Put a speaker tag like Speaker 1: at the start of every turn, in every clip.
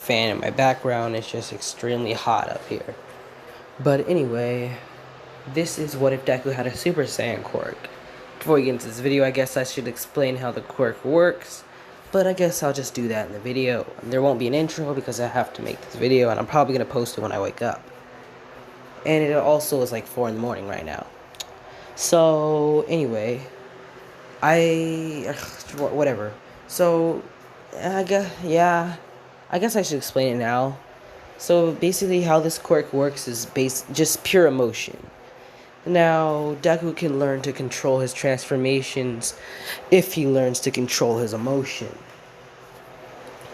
Speaker 1: fan in my background. It's just extremely hot up here. But anyway, this is what if Deku had a Super Saiyan quirk. Before we get into this video, I guess I should explain how the quirk works. But I guess I'll just do that in the video. There won't be an intro because I have to make this video, and I'm probably going to post it when I wake up. And it also is like 4 in the morning right now. So, anyway, whatever. So, I guess I should explain it now. So, basically how this quirk works is just pure emotion. Now, Deku can learn to control his transformations if he learns to control his emotion.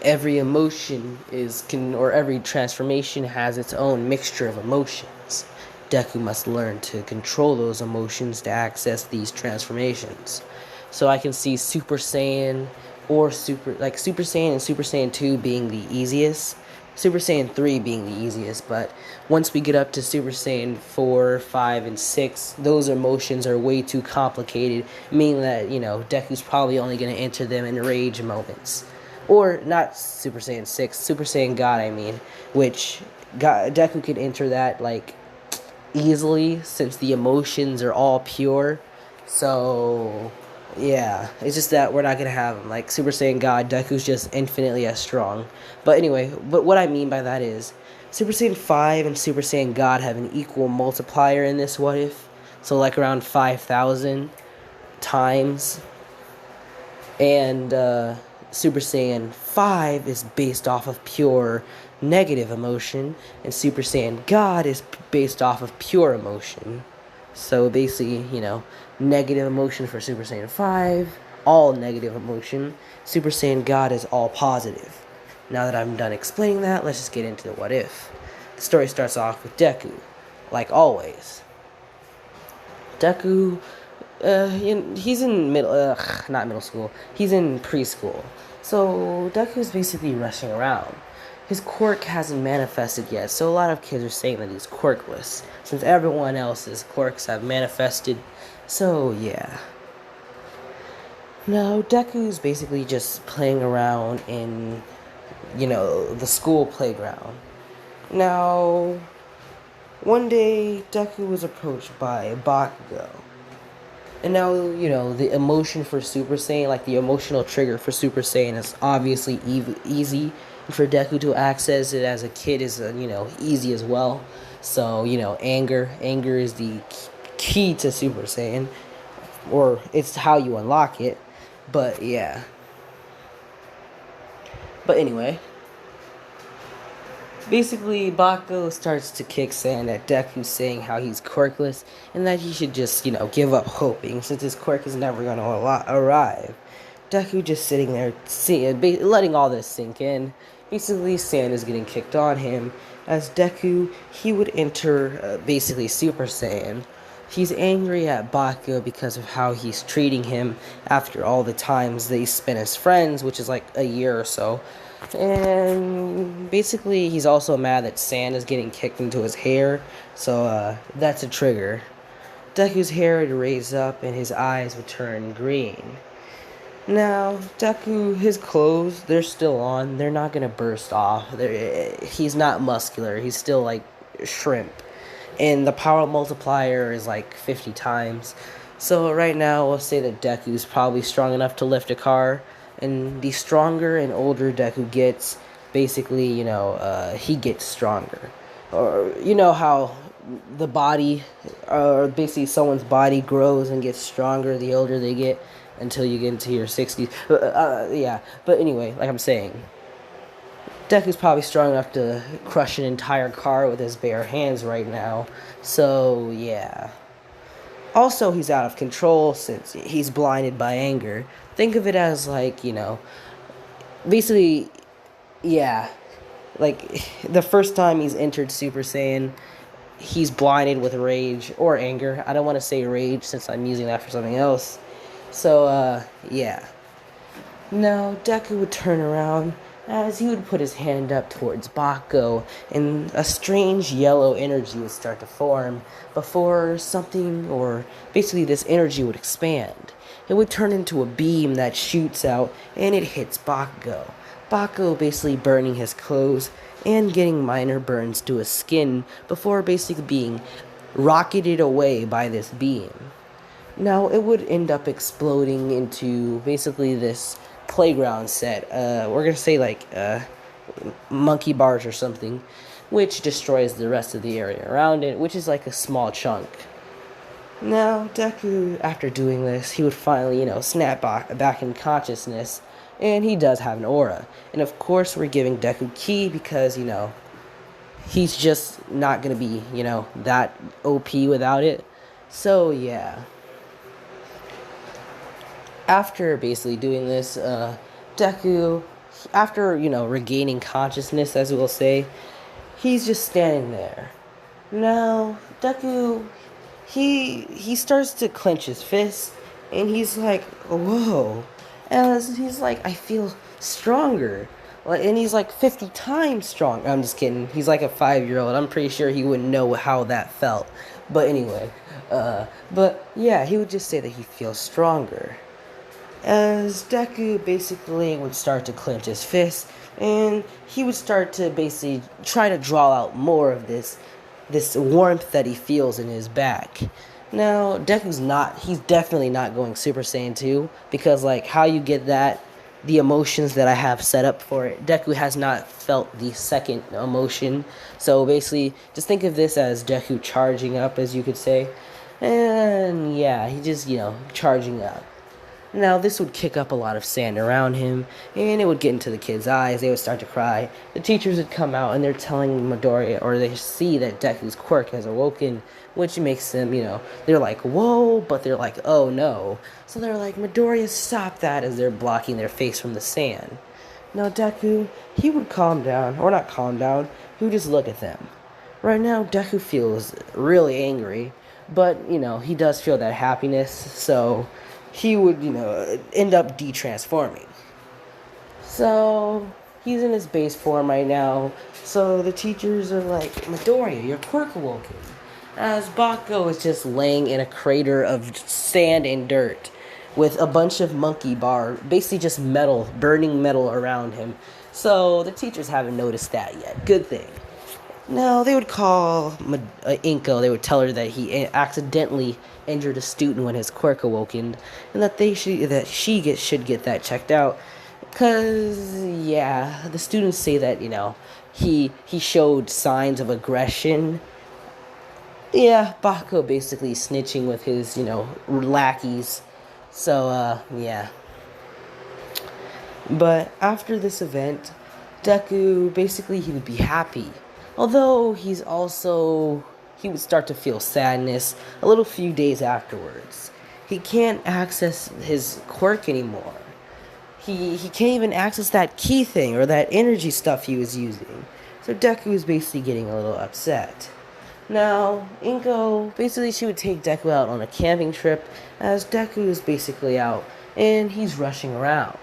Speaker 1: Every emotion every transformation has its own mixture of emotions. Deku must learn to control those emotions to access these transformations. So I can see Super Saiyan Super Saiyan and Super Saiyan 2 being the easiest. Super Saiyan 3 being the easiest, but once we get up to Super Saiyan 4, 5, and 6, those emotions are way too complicated, meaning that, Deku's probably only going to enter them in rage moments. Or, not Super Saiyan 6, Super Saiyan God, which Deku could enter that, easily, since the emotions are all pure. So, yeah, it's just that we're not going to have him. Like Super Saiyan God, Deku's just infinitely as strong. But anyway, what I mean by that is, Super Saiyan 5 and Super Saiyan God have an equal multiplier in this what if. So like around 5,000 times. And Super Saiyan 5 is based off of pure negative emotion. And Super Saiyan God is based off of pure emotion. So basically, negative emotion for Super Saiyan 5, all negative emotion. Super Saiyan God is all positive. Now that I'm done explaining that, let's just get into the what if. The story starts off with Deku, like always. Deku, he's in not middle school, he's in preschool. So Deku's basically rushing around. His quirk hasn't manifested yet, so a lot of kids are saying that he's quirkless, since everyone else's quirks have manifested. So, yeah. Now, Deku's basically just playing around in, the school playground. Now, one day, Deku was approached by Bakugo. And now, the emotion for Super Saiyan, the emotional trigger for Super Saiyan is obviously easy. And for Deku to access it as a kid is, easy as well. So, anger is the key to Super Saiyan. Or it's how you unlock it. But, yeah. But anyway. Basically, Bakugo starts to kick sand at Deku, saying how he's quirkless and that he should just, give up hoping since his quirk is never going to arrive. Deku just sitting there, letting all this sink in. Basically, sand is getting kicked on him. As Deku, he would enter, basically, Super Saiyan. He's angry at Bakugo because of how he's treating him after all the times they spent as friends, which is like a year or so. And basically, he's also mad that sand is getting kicked into his hair, so that's a trigger. Deku's hair would raise up and his eyes would turn green. Now, Deku, his clothes, they're still on. They're not going to burst off. He's not muscular. He's still like shrimp. And the power multiplier is like 50 times. So right now, we'll say that Deku's probably strong enough to lift a car. And the stronger and older Deku gets, basically, he gets stronger. Or, how the body, or basically someone's body grows and gets stronger the older they get until you get into your 60s. Yeah, but anyway, like I'm saying, Deku's probably strong enough to crush an entire car with his bare hands right now. So, yeah. Also, he's out of control since he's blinded by anger. Think of it as, basically, yeah. The first time he's entered Super Saiyan, he's blinded with rage or anger. I don't want to say rage since I'm using that for something else. So, yeah. Now, Deku would turn around as he would put his hand up towards Bakugo, and a strange yellow energy would start to form before something, or basically this energy would expand. It would turn into a beam that shoots out, and it hits Bakugo. Bako basically burning his clothes and getting minor burns to his skin before basically being rocketed away by this beam. Now, it would end up exploding into basically this playground set. We're going to say like monkey bars or something, which destroys the rest of the area around it, which is like a small chunk. Now, Deku, after doing this, he would finally, snap back in consciousness, and he does have an aura. And of course, we're giving Deku Ki because, he's just not going to be, that OP without it. So, yeah. After basically doing this, Deku, after, regaining consciousness, as we'll say, he's just standing there. Now, Deku, he starts to clench his fists, and he's like, whoa. And he's like, I feel stronger. And he's like 50 times strong. I'm just kidding. He's like a 5-year-old. I'm pretty sure he wouldn't know how that felt. But anyway, but yeah, he would just say that he feels stronger. As Deku basically would start to clench his fists, and he would start to basically try to draw out more of this warmth that he feels in his back. Now, he's definitely not going Super Saiyan 2, because like how you get that, the emotions that I have set up for it, Deku has not felt the second emotion. So basically, just think of this as Deku charging up, as you could say. And yeah, he just, charging up. Now, this would kick up a lot of sand around him, and it would get into the kids' eyes. They would start to cry. The teachers would come out, and they're telling Midoriya, or they see that Deku's quirk has awoken, which makes them, they're like, whoa, but they're like, oh no. So they're like, Midoriya, stop that, as they're blocking their face from the sand. Now, Deku, he would calm down, or not calm down, he would just look at them. Right now, Deku feels really angry, but, he does feel that happiness, so he would, end up de-transforming. So, he's in his base form right now. So, the teachers are like, Midoriya, your quirk awoken. As Bako is just laying in a crater of sand and dirt with a bunch of monkey bar, basically just metal, burning metal around him. So, the teachers haven't noticed that yet. Good thing. Now, they would call Inko. They would tell her that he accidentally injured a student when his quirk awoken, and that she should get that checked out. Cause yeah, the students say that he showed signs of aggression. Yeah, Bako basically snitching with his lackeys. So yeah. But after this event, Deku basically he would be happy. Although he would start to feel sadness a little few days afterwards. He can't access his quirk anymore. He can't even access that key thing or that energy stuff he was using. So Deku is basically getting a little upset. Now, Inko, basically she would take Deku out on a camping trip as Deku is basically out and he's rushing around.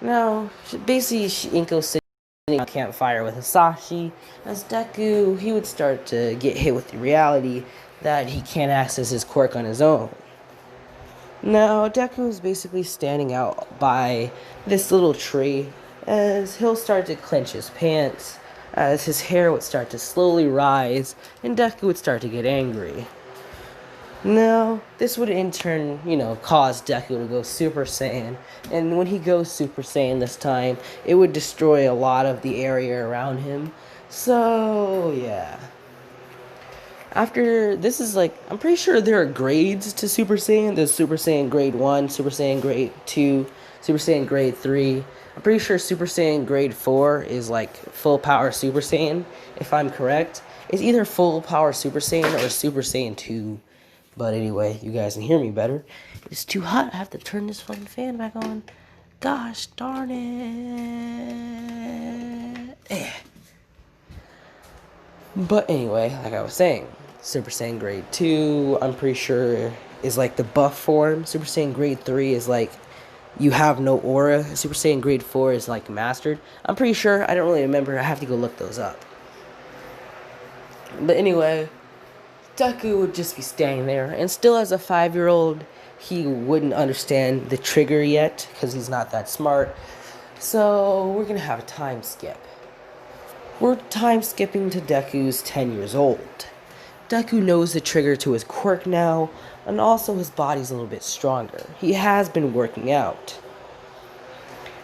Speaker 1: Now, basically Inko sitting a campfire with Hisashi, as Deku, he would start to get hit with the reality that he can't access his quirk on his own. Now, Deku is basically standing out by this little tree, as he'll start to clench his pants, as his hair would start to slowly rise, and Deku would start to get angry. Now, this would in turn, cause Deku to go Super Saiyan. And when he goes Super Saiyan this time, it would destroy a lot of the area around him. So, yeah. After, this is like, I'm pretty sure there are grades to Super Saiyan. There's Super Saiyan Grade 1, Super Saiyan Grade 2, Super Saiyan Grade 3. I'm pretty sure Super Saiyan Grade 4 is like full power Super Saiyan, if I'm correct. It's either full power Super Saiyan or Super Saiyan 2. But anyway, you guys can hear me better. It's too hot. I have to turn this fucking fan back on. Gosh darn it. But anyway, like I was saying, Super Saiyan Grade 2, I'm pretty sure, is like the buff form. Super Saiyan Grade 3 is like you have no aura. Super Saiyan Grade 4 is like mastered. I'm pretty sure. I don't really remember. I have to go look those up. But anyway, Deku would just be standing there, and still as a 5-year-old, he wouldn't understand the trigger yet, because he's not that smart. So we're gonna have a time skip. We're time skipping to Deku's 10 years old. Deku knows the trigger to his quirk now, and also his body's a little bit stronger. He has been working out.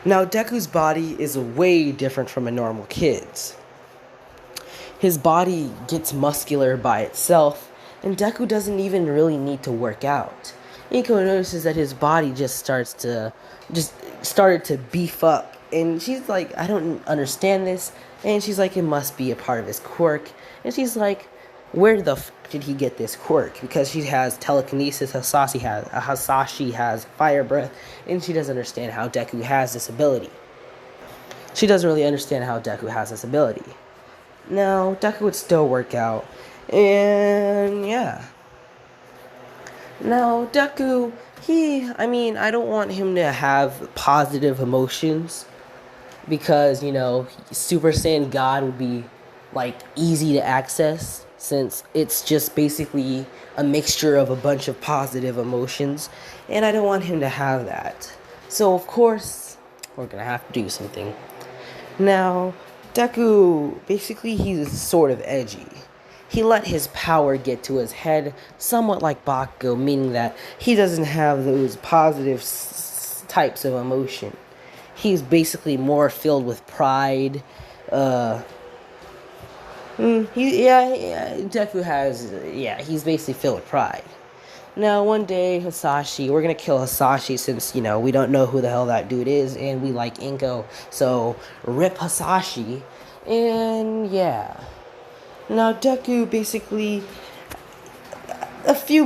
Speaker 1: Now, Deku's body is way different from a normal kid's. His body gets muscular by itself, and Deku doesn't even really need to work out. Inko notices that his body just started to beef up, and she's like, I don't understand this, and she's like, it must be a part of his quirk, and she's like, where the f did he get this quirk? Because she has telekinesis, Hasashi has fire breath, and she doesn't understand how Deku has this ability. She doesn't really understand how Deku has this ability. Now, Deku would still work out, and yeah. Now, Deku, I don't want him to have positive emotions, because, Super Saiyan God would be, easy to access, since it's just basically a mixture of a bunch of positive emotions, and I don't want him to have that. So, of course, we're gonna have to do something. Now, Deku, basically, he's sort of edgy. He let his power get to his head, somewhat like Bakugo, meaning that he doesn't have those positive types of emotion. He's basically more filled with pride. Deku has, he's basically filled with pride. Now, one day, we're gonna kill Hasashi since, we don't know who the hell that dude is, and we like Inko, so rip Hasashi, and yeah. Now, Deku, basically, a few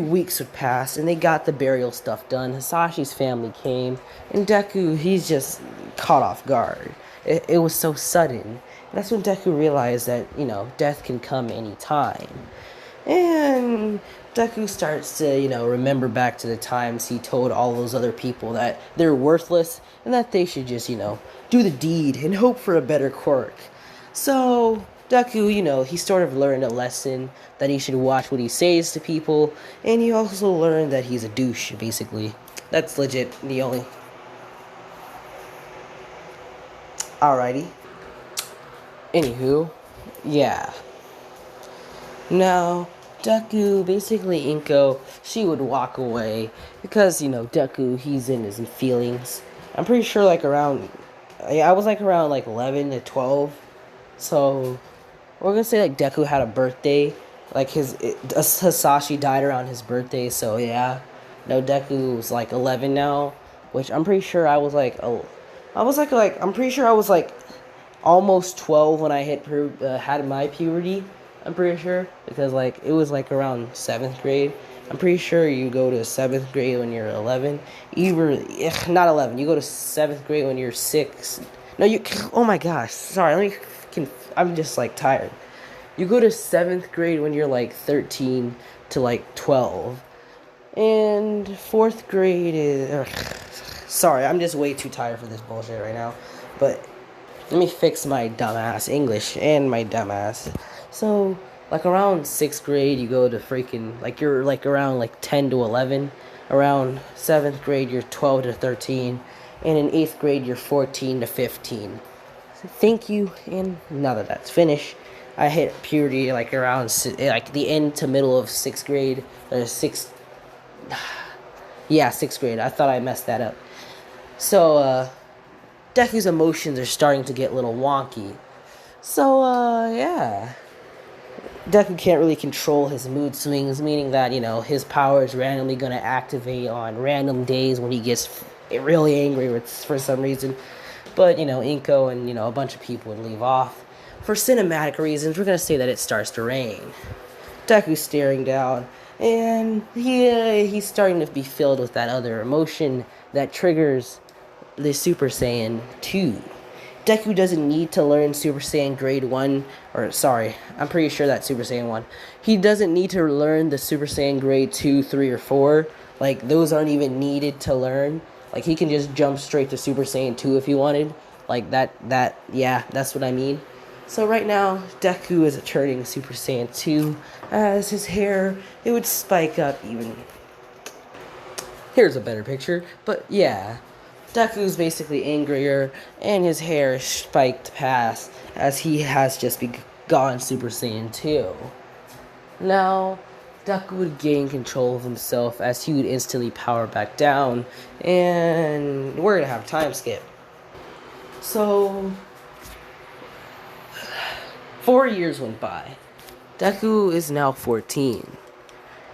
Speaker 1: weeks would pass, and they got the burial stuff done. Hasashi's family came, and Deku, he's just caught off guard. It was so sudden. That's when Deku realized that, death can come anytime. And Deku starts to, remember back to the times he told all those other people that they're worthless and that they should just, do the deed and hope for a better quirk. So, Deku, he sort of learned a lesson that he should watch what he says to people, and he also learned that he's a douche, basically. That's legit the only... Alrighty. Anywho, yeah. Now, Deku, basically Inko, she would walk away because, Deku, he's in his feelings. I'm pretty sure I was around 11 to 12. So, we're gonna say Deku had a birthday. Hasashi died around his birthday, so yeah. No, Deku was 11 now, which I'm pretty sure I was I'm pretty sure I was almost 12 when I had my puberty. I'm pretty sure, because it was around 7th grade. I'm pretty sure you go to 7th grade when you're 11. Not 11. You go to 7th grade when you're 6. No, oh my gosh. Sorry, I'm just tired. You go to 7th grade when you're 13 to 12. And 4th grade is... Sorry, I'm just way too tired for this bullshit right now. But let me fix my dumbass English and my dumbass. So, around 6th grade, you go to freaking, you're around 10 to 11. Around 7th grade, you're 12 to 13. And in 8th grade, you're 14 to 15. So thank you, and now that that's finished, I hit puberty around the end to middle of 6th grade. 6th grade. I thought I messed that up. So, Deku's emotions are starting to get a little wonky. So, yeah. Deku can't really control his mood swings, meaning that, his power is randomly going to activate on random days when he gets really angry for some reason. But, Inko and, a bunch of people would leave off. For cinematic reasons, we're going to say that it starts to rain. Deku's staring down, and he's starting to be filled with that other emotion that triggers the Super Saiyan 2. Deku doesn't need to learn Super Saiyan Grade 1, I'm pretty sure that's Super Saiyan 1. He doesn't need to learn the Super Saiyan Grade 2, 3, or 4. Those aren't even needed to learn. He can just jump straight to Super Saiyan 2 if he wanted. That's what I mean. So right now, Deku is turning Super Saiyan 2, as his hair, it would spike up even. Here's a better picture, but yeah. Deku's basically angrier, and his hair is spiked past as he has just gone Super Saiyan 2. Now, Deku would gain control of himself as he would instantly power back down, and we're gonna have a time skip. So, 4 years went by. Deku is now 14.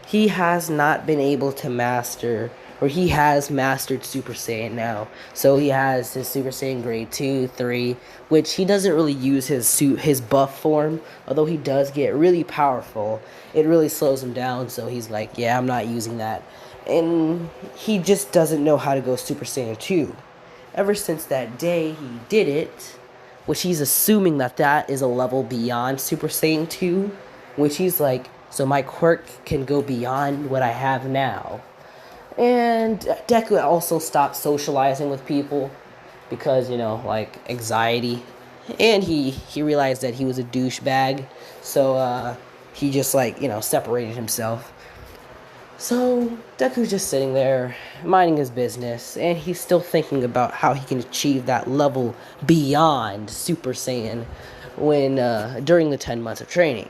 Speaker 1: He has not been able to master, or he has mastered Super Saiyan now. So he has his Super Saiyan grade 2, 3, which he doesn't really use his buff form, although he does get really powerful. It really slows him down, so he's like, yeah, I'm not using that. And he just doesn't know how to go Super Saiyan 2. Ever since that day he did it, which he's assuming that is a level beyond Super Saiyan 2, which he's like, so my quirk can go beyond what I have now. And Deku also stopped socializing with people because, like anxiety. And he realized that he was a douchebag. So he just separated himself. So Deku's just sitting there, minding his business, and he's still thinking about how he can achieve that level beyond Super Saiyan when during the 10 months of training.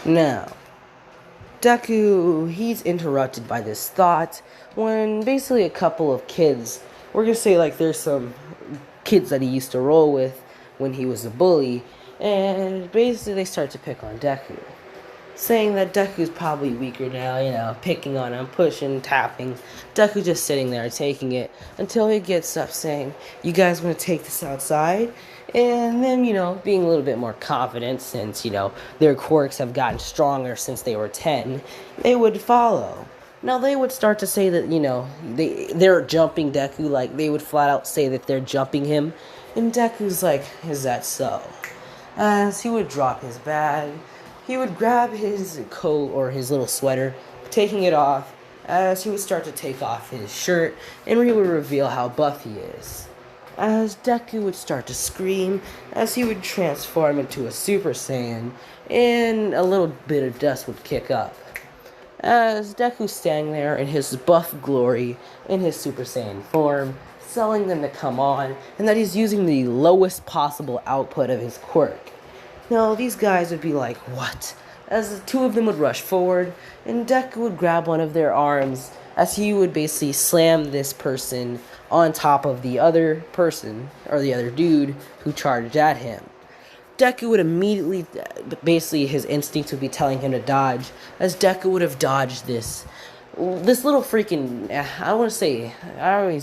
Speaker 1: Now, Deku, he's interrupted by this thought when basically a couple of kids, we're gonna say there's some kids that he used to roll with when he was a bully, and basically they start to pick on Deku, saying that Deku's probably weaker now, picking on him, pushing, tapping. Deku just sitting there taking it until he gets up saying, you guys want to take this outside? And then, being a little bit more confident since, their quirks have gotten stronger since they were 10, they would follow. Now, they would start to say that, they're jumping Deku, they would flat out say that they're jumping him. And Deku's like, is that so? As he would drop his bag, he would grab his coat or his little sweater, taking it off, as he would start to take off his shirt, and he would reveal how buff he is. As Deku would start to scream, as he would transform into a Super Saiyan, and a little bit of dust would kick up. As Deku's standing there in his buff glory, in his Super Saiyan form, telling them to come on, and that he's using the lowest possible output of his quirk. Now, these guys would be like, what? As the two of them would rush forward, and Deku would grab one of their arms, as he would basically slam this person on top of the other person, or the other dude, who charged at him. Deku would immediately, basically his instinct would be telling him to dodge, as Deku would have dodged this little freaking, I always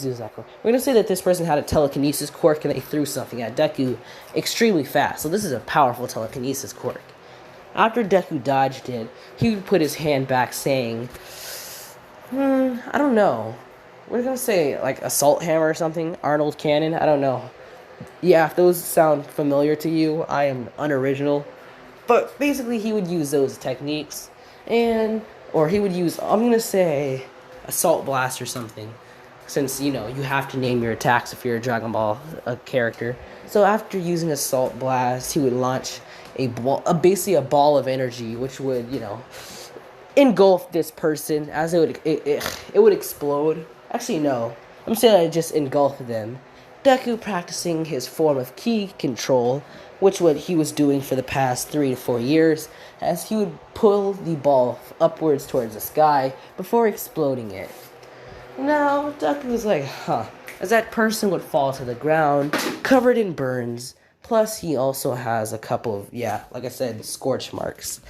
Speaker 1: use that quirk. We're going to say that this person had a telekinesis quirk and they threw something at Deku extremely fast. So this is a powerful telekinesis quirk. After Deku dodged it, he would put his hand back saying, I don't know. We're going to say assault hammer or something, Arnold Cannon, I don't know. Yeah, if those sound familiar to you, I am unoriginal. But basically he would use those techniques or he would use, I'm going to say, Assault Blast or something. Since, you have to name your attacks if you're a Dragon Ball character. So after using Assault Blast, he would launch basically a ball of energy, which would, engulf this person as it would explode. Actually, no. I'm saying it just engulfed them. Deku practicing his form of ki control, which what he was doing for the past 3 to 4 years, as he would pull the ball upwards towards the sky before exploding it. Now, Deku was like, as that person would fall to the ground, covered in burns, plus he also has a couple of, like I said, scorch marks.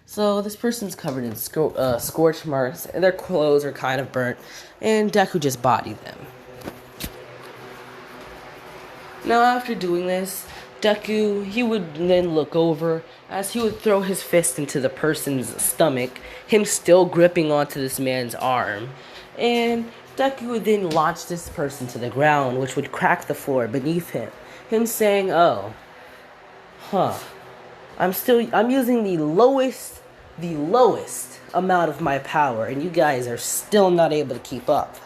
Speaker 1: So this person's covered in scorch marks, and their clothes are kind of burnt, and Deku just bodied them. Now after doing this, Deku, he would then look over as he would throw his fist into the person's stomach, him still gripping onto this man's arm. And Deku would then launch this person to the ground, which would crack the floor beneath him. Him saying, I'm using the lowest amount of my power, and you guys are still not able to keep up.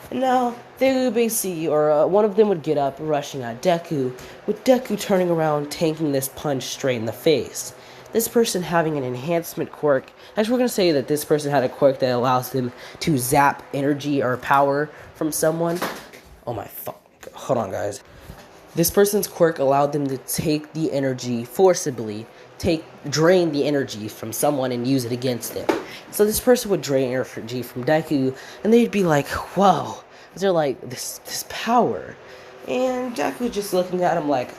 Speaker 1: And now, they would basically, one of them would get up, rushing at Deku, with Deku turning around, tanking this punch straight in the face. this person having an enhancement quirk. Actually, we're going to say that this person had a quirk that allows them to zap energy or power from someone. Oh my fuck. Hold on, guys. This person's quirk allowed them to take the energy forcibly, drain the energy from someone and use it against them. So this person would drain energy from Deku, and they'd be like, whoa. They're like, this power. And Deku just looking at him like,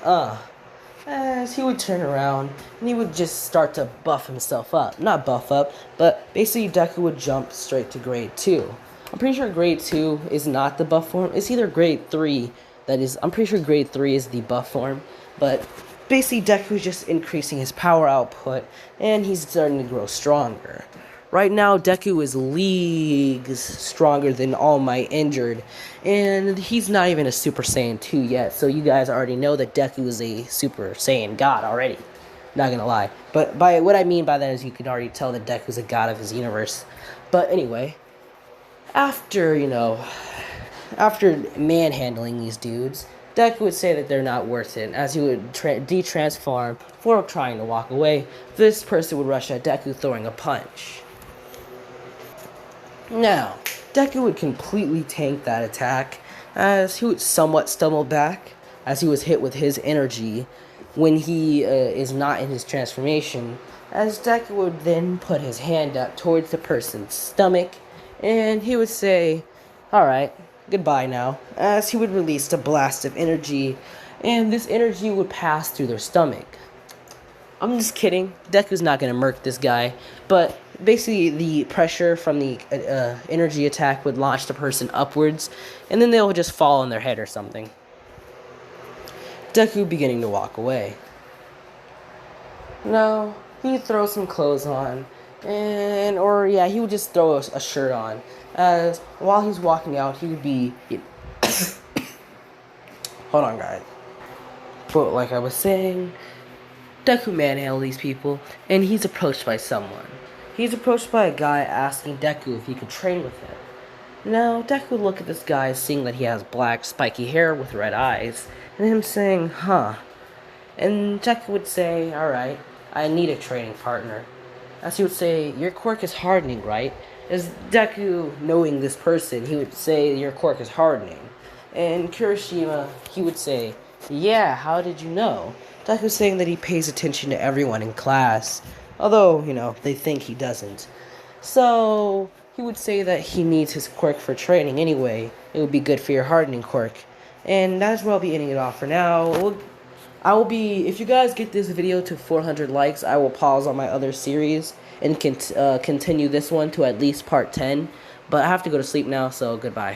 Speaker 1: as he would turn around, and he would just start to buff himself up. Not buff up, but basically Deku would jump straight to grade 2. I'm pretty sure grade 2 is not the buff form. It's either grade 3. I'm pretty sure grade 3 is the buff form. But basically Deku is just increasing his power output, and he's starting to grow stronger. Right now, Deku is leagues stronger than All Might injured, and he's not even a Super Saiyan 2 yet, so you guys already know that Deku is a Super Saiyan god already. Not gonna lie. But by what I mean by that is you can already tell that Deku's a god of his universe. But anyway, after manhandling these dudes, Deku would say that they're not worth it, as he would de-transform before trying to walk away. This person would rush at Deku, throwing a punch. Now, Deku would completely tank that attack, as he would somewhat stumble back, as he was hit with his energy when he is not in his transformation, as Deku would then put his hand up towards the person's stomach, and he would say, alright, goodbye now, as he would release a blast of energy, and this energy would pass through their stomach. I'm just kidding. Deku's not going to murk this guy, but basically the pressure from the energy attack would launch the person upwards, and then they'll just fall on their head or something. Deku beginning to walk away. Now, he'd throw some clothes on, he would just throw a shirt on. As while he's walking out, he would be... Hold on, guys. But like I was saying, Deku manhandled these people, and he's approached by someone. He's approached by a guy asking Deku if he could train with him. Now, Deku would look at this guy, seeing that he has black, spiky hair with red eyes, and him saying, huh. And Deku would say, alright, I need a training partner. As he would say, your quirk is hardening, right? As Deku, knowing this person, he would say, your quirk is hardening. And Kirishima, he would say, yeah, how did you know? Deku saying that he pays attention to everyone in class, although, they think he doesn't. So, he would say that he needs his quirk for training anyway. It would be good for your hardening quirk. And that is where I'll be ending it off for now. If you guys get this video to 400 likes, I will pause on my other series and continue this one to at least part 10. But I have to go to sleep now, so goodbye.